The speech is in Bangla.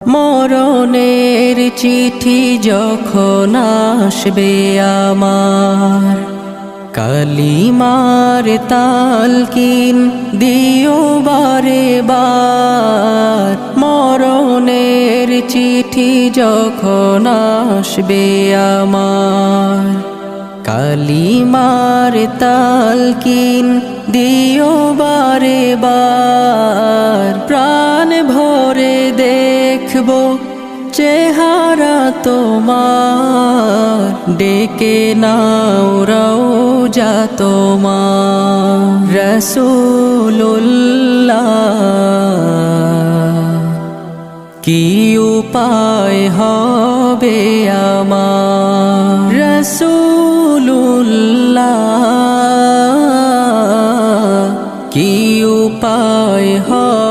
মরণের চিঠি যখন আসবে আমার, কালিমার তালকিন দিও বারে বার। মরণের চিঠি যখন আসবে আমার, কালিমার তালকিন দিও বারে বার। প্রাণ ভরে দেখবো চেহারা তোমার, ডেকে নাও রওজা তোমার। রাসূলুল্লাহ কি উপায় হবে আমার, রাসূলুল্লাহ কি উপায় হবে